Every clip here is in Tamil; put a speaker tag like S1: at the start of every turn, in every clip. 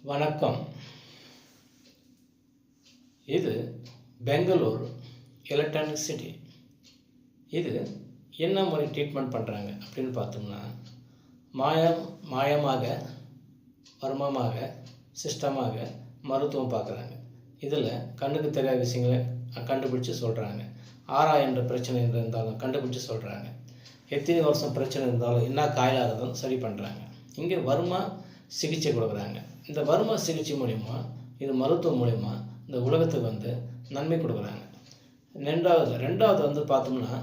S1: வணக்கம். இது பெங்களூர் எலக்ட்ரானிக் சிட்டி. இது என்ன முறை ட்ரீட்மெண்ட் பண்ணுறாங்க அப்படின்னு பார்த்தோம்னா, மாயமாக மர்மமாக சிஸ்டமாக மருத்துவம் பார்க்குறாங்க. இதில் கண்ணுக்கு தெரியாத விஷயங்களை கண்டுபிடிச்சி சொல்கிறாங்க. என்ற பிரச்சனை இருந்தாலும் கண்டுபிடிச்சி சொல்கிறாங்க. எத்தனை வருஷம் பிரச்சனை இருந்தாலும் என்ன காயிலாக இருந்தாலும் சரி பண்ணுறாங்க. இங்கே வருமா சிகிச்சை கொடுக்குறாங்க. இந்த வருமா சிகிச்சை மூலிமா, இது மருத்துவம் மூலிமா இந்த உலகத்துக்கு நன்மை கொடுக்குறாங்க. ரெண்டாவது பார்த்தோம்னா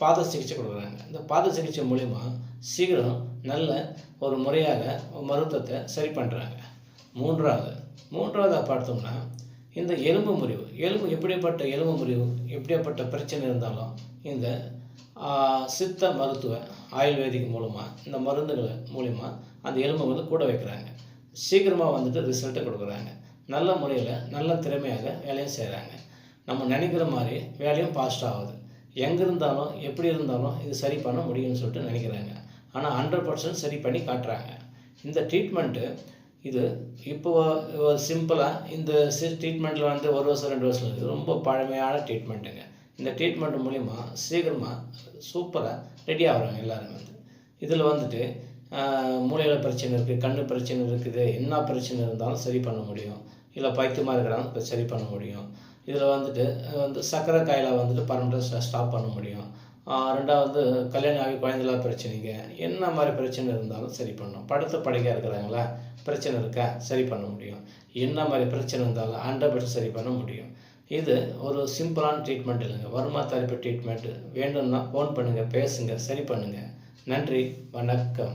S1: பாத சிகிச்சை கொடுக்குறாங்க. இந்த பாத சிகிச்சை மூலிமா சீக்கிரம் நல்ல ஒரு முறையாக மருத்துவத்தை சரி பண்ணுறாங்க. மூன்றாவதாக பார்த்தோம்னா இந்த எலும்பு முறிவு எப்படிப்பட்ட எலும்பு முறிவு எப்படிப்பட்ட பிரச்சனை இருந்தாலும் இந்த சித்த மருத்துவ ஆயுர்வேதிக் மூலமாக இந்த மருந்துகள் மூலிமா அந்த எலும்பு கூட வைக்கிறாங்க. சீக்கிரமாக ரிசல்ட்டை கொடுக்குறாங்க. நல்ல முறையில் நல்ல திறமையாக வேலையும் செய்கிறாங்க. நம்ம நினைக்கிற மாதிரி வேலையும் ஃபாஸ்ட்டாக ஆகுது. எங்கே இருந்தாலும் எப்படி இருந்தாலும் இது சரி பண்ண முடியும்னு சொல்லிட்டு நினைக்கிறாங்க. ஆனால் 100% சரி பண்ணி காட்டுறாங்க. இந்த ட்ரீட்மெண்ட்டு இது இப்போது சிம்பிளாக இந்த ட்ரீட்மெண்ட்டில் 1 வருஷம் 2 வருஷம் இருக்குது. ரொம்ப பழமையான ட்ரீட்மெண்ட்டுங்க. இந்த ட்ரீட்மெண்ட் மூலிமா சீக்கிரமாக சூப்பராக ரெடி ஆகிறாங்க எல்லோரும். இதில் மூளையில் பிரச்சனை இருக்குது, கண்ணு பிரச்சனை இருக்குது, என்ன பிரச்சனை இருந்தாலும் சரி பண்ண முடியும். இல்லை பைத்தியமாக இருக்கிறாங்க சரி பண்ண முடியும். இதில் சர்க்கரை காயில் பர்மனெண்ட்டாக ஸ்டாப் பண்ண முடியும். ரெண்டாவது கல்யாணம் ஆகி குழந்தைலாம் பிரச்சனைங்க என்ன மாதிரி பிரச்சனை இருந்தாலும் சரி பண்ணும். படுக்கையாக இருக்கிறாங்களா, பிரச்சனை இருக்கா, சரி பண்ண முடியும். என்ன மாதிரி பிரச்சனை இருந்தாலும் 100% சரி பண்ண முடியும். இது ஒரு சிம்பிளான ட்ரீட்மெண்ட் இல்லைங்க. வருமா தெரப்பி ட்ரீட்மெண்ட்டு வேண்டும்னா ஃபோன் பண்ணுங்கள், பேசுங்க, சரி பண்ணுங்கள். நன்றி, வணக்கம்.